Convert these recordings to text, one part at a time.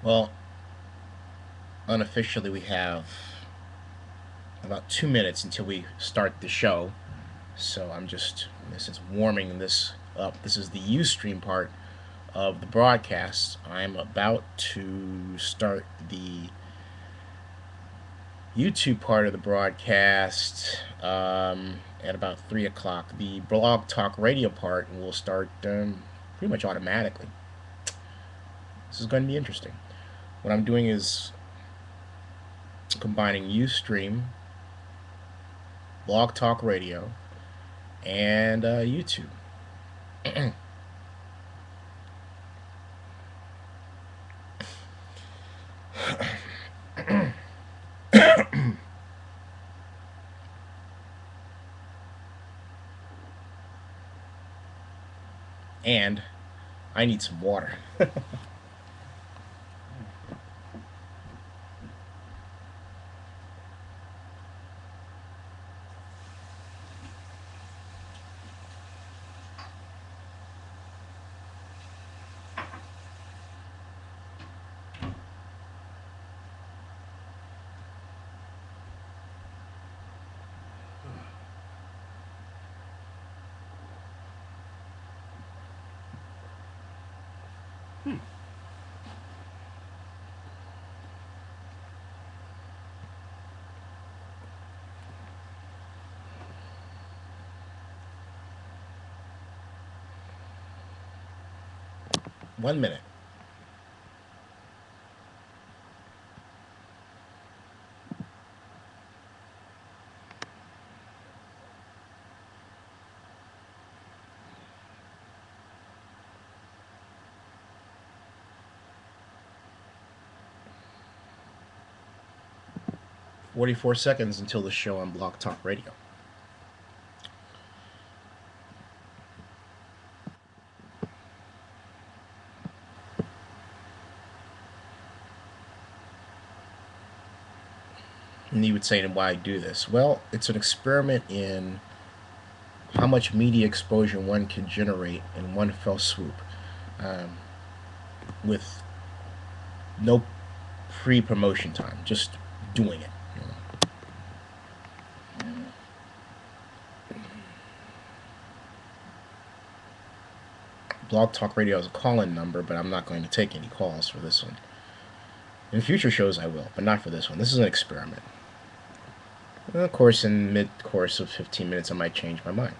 Well, unofficially, we have about 2 minutes until we start the show. So I'm just, this is warming this up. This is the Ustream part of the broadcast. I'm about to start the YouTube part of the broadcast at about 3 o'clock. The Blog Talk Radio part will start pretty much automatically. This is going to be interesting. What I'm doing is combining Ustream, Blog Talk Radio, and YouTube. And I need some water. 1 minute. 44 seconds until the show on Blog Talk Radio. And you would say, why I do this? Well, it's an experiment in how much media exposure one can generate in one fell swoop, um, with no pre-promotion time, just doing it. Blog Talk Radio is a call-in number, but I'm not going to take any calls for this one. In future shows I will, but not for this one. This is an experiment. And of course, in mid-course of 15 minutes, I might change my mind.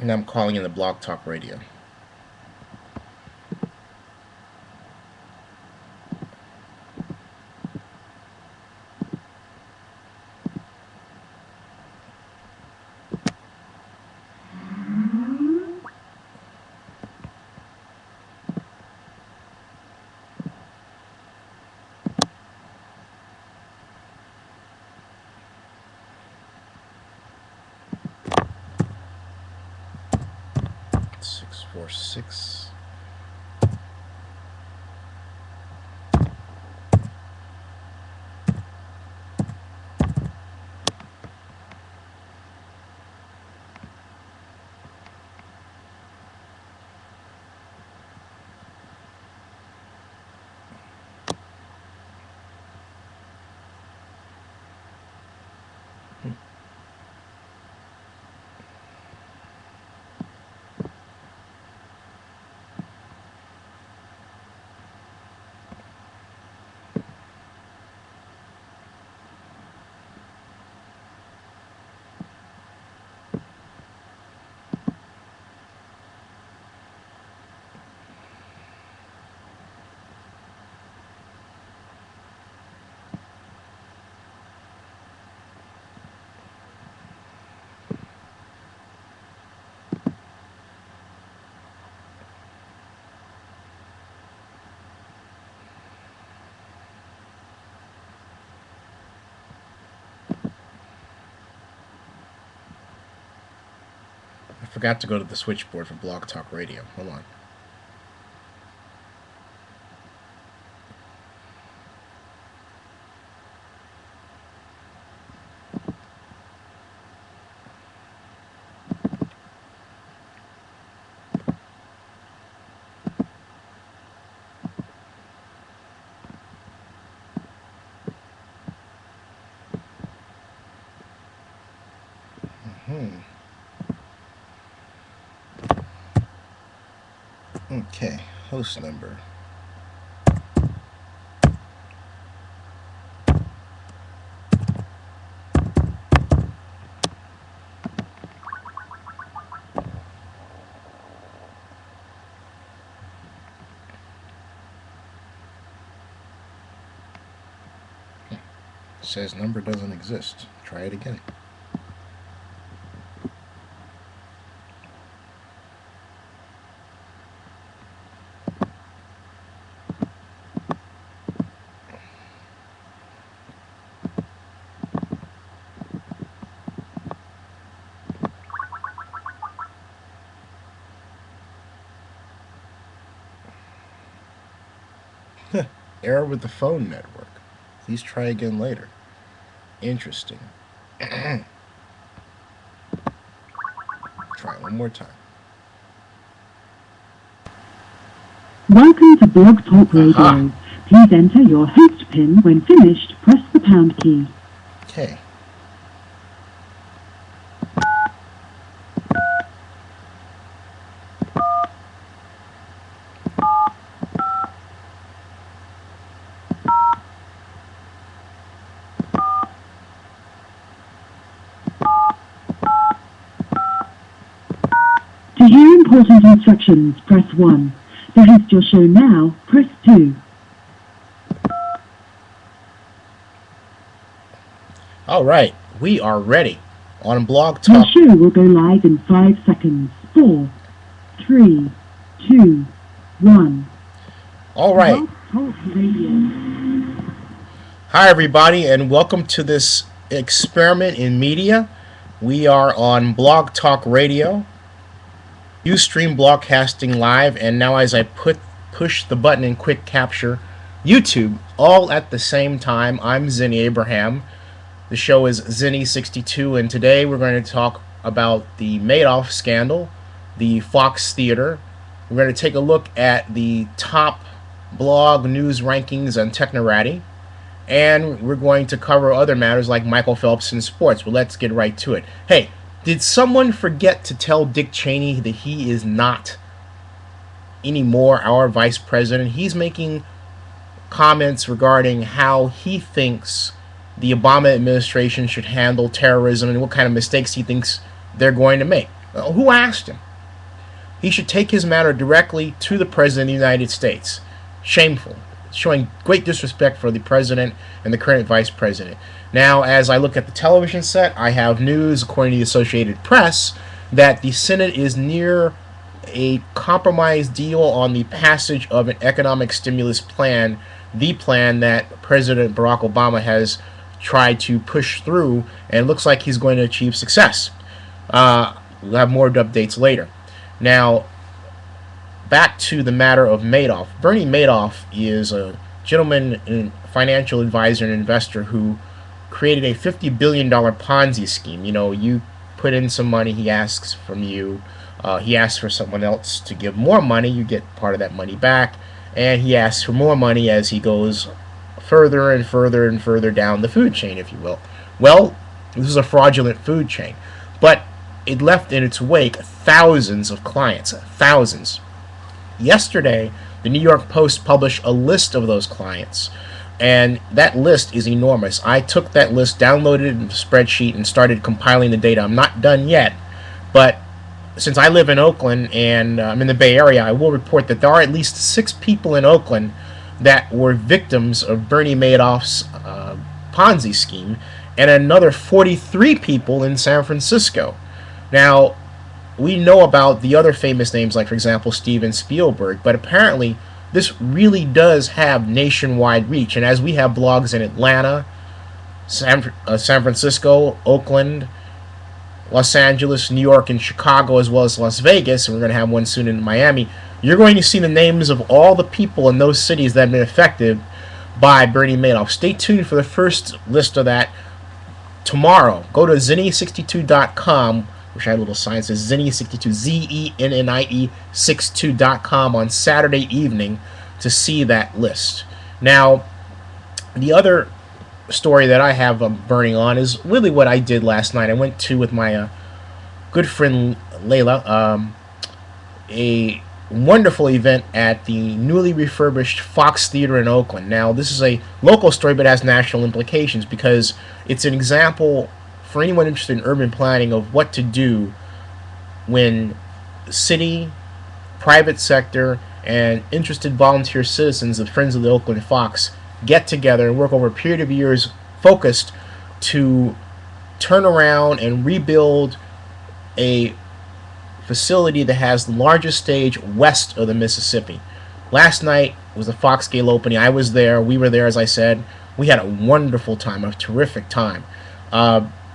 And I'm calling in the Blog Talk Radio. Six, four, six. forgot to go to the switchboard for Blog Talk Radio. Hold on. Okay, host number. Says number doesn't exist. Try it again. Error with the phone network. Please try again later. Interesting. Try one more time. Welcome to Blog Talk Radio. Aha. Please enter your host PIN. When finished, press the pound key. Okay. To hear important instructions, press 1. To host your show now, press 2. All right, we are ready on Blog Talk. Your show will go live in 5 seconds. 4, 3, 2, 1. All right. Blog Talk Radio. Hi, everybody, and welcome to this experiment in media. We are on Blog Talk Radio. Ustream broadcasting live, and now as I push the button in quick capture, YouTube, all at the same time. I'm Zennie Abraham. The show is Zennie62, and today we're going to talk about the Madoff scandal, the Fox Theater. We're going to take a look at the top blog news rankings on Technorati, and we're going to cover other matters like Michael Phelps in sports. Well, let's get right to it. Hey, did someone forget to tell Dick Cheney that he is not anymore our vice president? He's making comments regarding how he thinks the Obama administration should handle terrorism and what kind of mistakes he thinks they're going to make. Well, who asked him? He should take his matter directly to the President of the United States. Shameful. Showing great disrespect for the President and the current Vice President. Now, as I look at the television set, I have news, according to the Associated Press, that the Senate is near a compromise deal on the passage of an economic stimulus plan, the plan that President Barack Obama has tried to push through, and it looks like he's going to achieve success. We'll have more updates later. Now, back to the matter of Madoff. Bernie Madoff is a gentleman, and financial advisor and investor who created a $50 billion Ponzi scheme. You know, you put in some money, he asks from you. He asks for someone else to give more money. You get part of that money back. And he asks for more money as he goes further and further and further down the food chain, if you will. Well, this is a fraudulent food chain. But it left in its wake thousands of clients. Thousands. Yesterday, the New York Post published a list of those clients, and that list is enormous. I took that list, downloaded it in a spreadsheet, and started compiling the data. I'm not done yet, but since I live in Oakland and I'm in the Bay Area, I will report that there are at least 6 people in Oakland that were victims of Bernie Madoff's Ponzi scheme, and another 43 people in San Francisco. Now, we know about the other famous names, like, for example, Steven Spielberg, but apparently this really does have nationwide reach. And as we have blogs in Atlanta, San Francisco, Oakland, Los Angeles, New York, and Chicago, as well as Las Vegas, and we're going to have one soon in Miami, you're going to see the names of all the people in those cities that have been affected by Bernie Madoff. Stay tuned for the first list of that tomorrow. Go to Zennie62.com, which I had a little sign that says Zennie62, Zennie 62.com on Saturday evening to see that list. Now, the other story that I have burning on is really what I did last night. I went to with my good friend Layla a wonderful event at the newly refurbished Fox Theater in Oakland. Now, this is a local story, but has national implications because it's an example for anyone interested in urban planning of what to do when city, private sector, and interested volunteer citizens, the Friends of the Oakland Fox, get together and work over a period of years focused to turn around and rebuild a facility that has the largest stage west of the Mississippi. Last night was the Fox Gale opening. I was there. We were there, as I said. We had a wonderful time, a terrific time.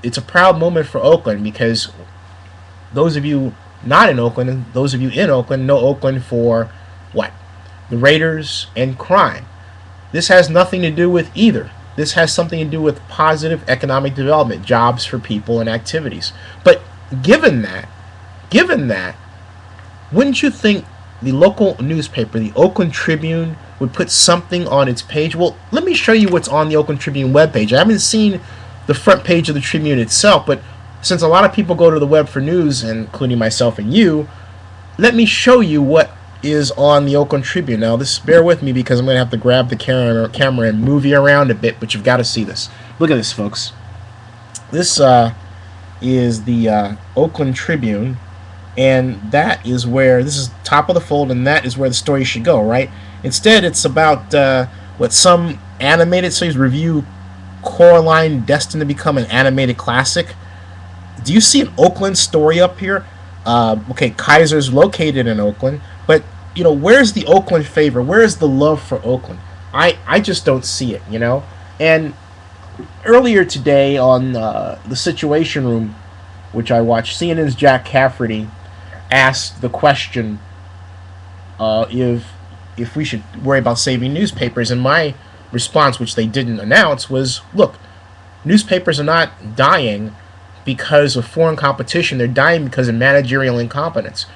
It's a proud moment for Oakland because those of you not in Oakland and those of you in Oakland know Oakland for what? The Raiders and crime. This has nothing to do with either. This has something to do with positive economic development, jobs for people and activities. But given that, wouldn't you think the local newspaper, the Oakland Tribune, would put something on its page? Well, let me show you what's on the Oakland Tribune webpage. I haven't seen the front page of the Tribune itself, but since a lot of people go to the web for news, including myself and you, let me show you what is on the Oakland Tribune. Now, bear with me because I'm going to have to grab the camera and move you around a bit, but you've got to see this. Look at this, folks. This is the Oakland Tribune, and that is where, this is top of the fold, and that is where the story should go, right? Instead, it's about what some animated series review, Coraline, destined to become an animated classic. Do you see an Oakland story up here? Okay, Kaiser's located in Oakland, but where's the Oakland favor? Where's the love for Oakland? I just don't see it, And earlier today on the Situation Room, which I watched, CNN's Jack Cafferty asked the question if we should worry about saving newspapers, and my response, which they didn't announce, was, look, newspapers are not dying because of foreign competition. They're dying because of managerial incompetence.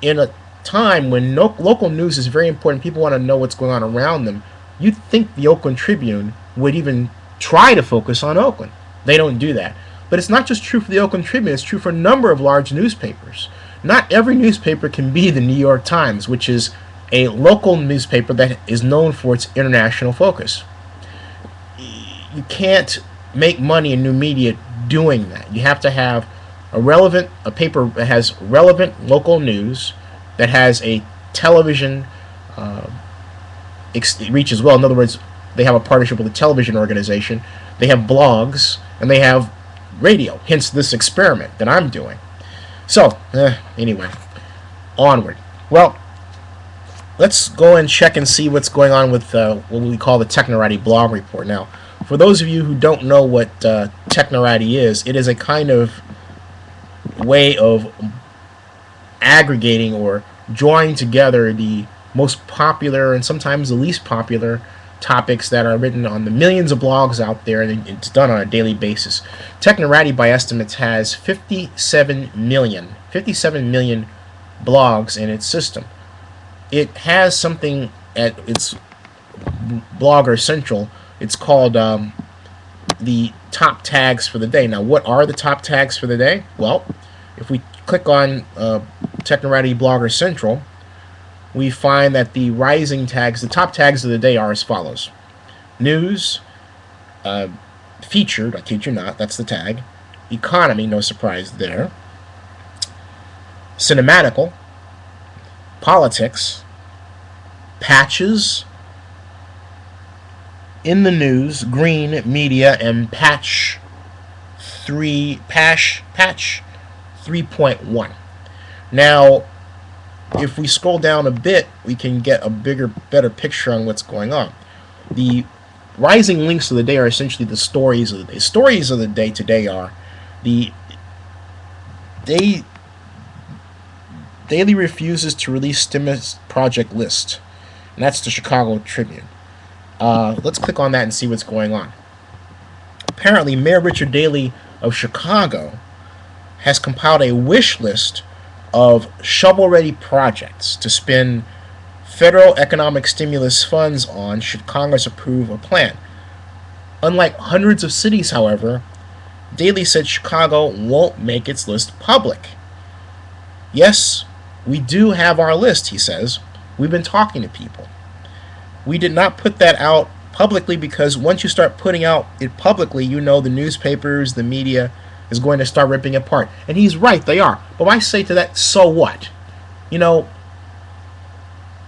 In a time when local news is very important, people want to know what's going on around them, you'd think the Oakland Tribune would even try to focus on Oakland. They don't do that. But it's not just true for the Oakland Tribune, it's true for a number of large newspapers. Not every newspaper can be the New York Times, which is a local newspaper that is known for its international focus. You can't make money in new media doing that. You have to have a paper that has relevant local news, that has a television reach as well. In other words, they have a partnership with a television organization, they have blogs, and they have radio, hence this experiment that I'm doing. So, anyway, onward. Well, let's go and check and see what's going on with what we call the Technorati blog report. Now, for those of you who don't know what Technorati is, it is a kind of way of aggregating or drawing together the most popular and sometimes the least popular topics that are written on the millions of blogs out there, and it's done on a daily basis. Technorati, by estimates, has 57 million blogs in its system. It has something at its Blogger Central. It's called the top tags for the day. Now, what are the top tags for the day? Well, if we click on Technorati Blogger Central, we find that the rising tags, the top tags of the day, are as follows: news, featured, I kid you not, that's the tag; economy, no surprise there; cinematical; politics; patches; in the news; green, media; and patch 3.1. Now, if we scroll down a bit, we can get a better picture on what's going on. The rising links of the day are essentially the stories of the day. Stories of the day today are the They Daily refuses to release stimulus project list, and that's the Chicago Tribune. Let's click on that and see what's going on. Apparently, Mayor Richard Daley of Chicago has compiled a wish list of shovel-ready projects to spend federal economic stimulus funds on should Congress approve a plan. Unlike hundreds of cities, however, Daley said Chicago won't make its list public. Yes, we do have our list, he says. We've been talking to people. We did not put that out publicly because once you start putting out it publicly, you know the newspapers, the media is going to start ripping it apart. And he's right, they are. But I say to that, so what? You know,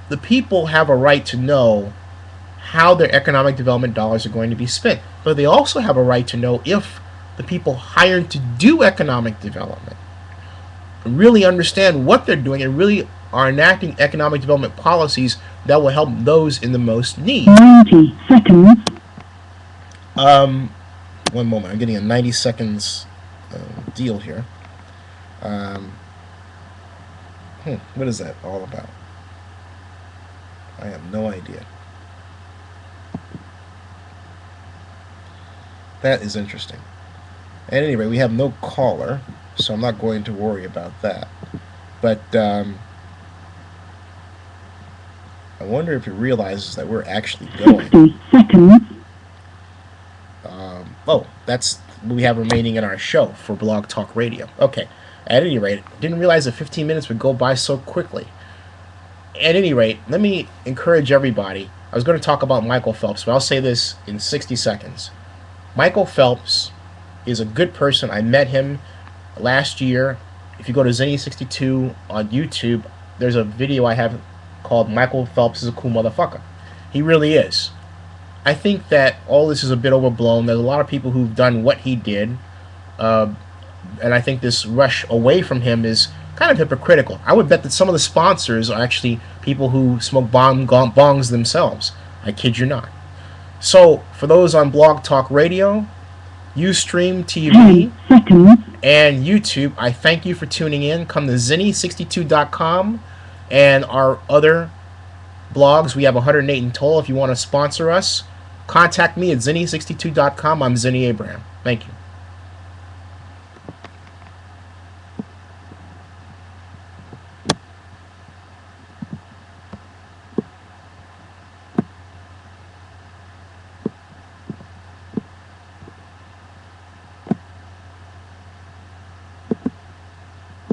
the people have a right to know how their economic development dollars are going to be spent. But they also have a right to know if the people hired to do economic development really understand what they're doing and really are enacting economic development policies that will help those in the most need. 90 seconds. One moment. I'm getting a 90 seconds deal here. What is that all about? I have no idea. That is interesting. At any rate, we have no caller, so I'm not going to worry about that. But I wonder if he realizes that we're actually going. 60 seconds. That's what we have remaining in our show for Blog Talk Radio. Okay. At any rate, didn't realize that 15 minutes would go by so quickly. At any rate, let me encourage everybody. I was going to talk about Michael Phelps, but I'll say this in 60 seconds. Michael Phelps is a good person. I met him last year. If you go to Zennie62 on YouTube, there's a video I have called Michael Phelps is a Cool Motherfucker. He really is. I think that all this is a bit overblown. There's a lot of people who've done what he did, and I think this rush away from him is kind of hypocritical. I would bet that some of the sponsors are actually people who smoke bongs themselves. I kid you not. So, for those on Blog Talk Radio, Ustream TV, and YouTube, I thank you for tuning in. Come to Zennie62.com and our other blogs. We have 108 in total. If you want to sponsor us, contact me at Zennie62.com. I'm Zennie Abraham. Thank you.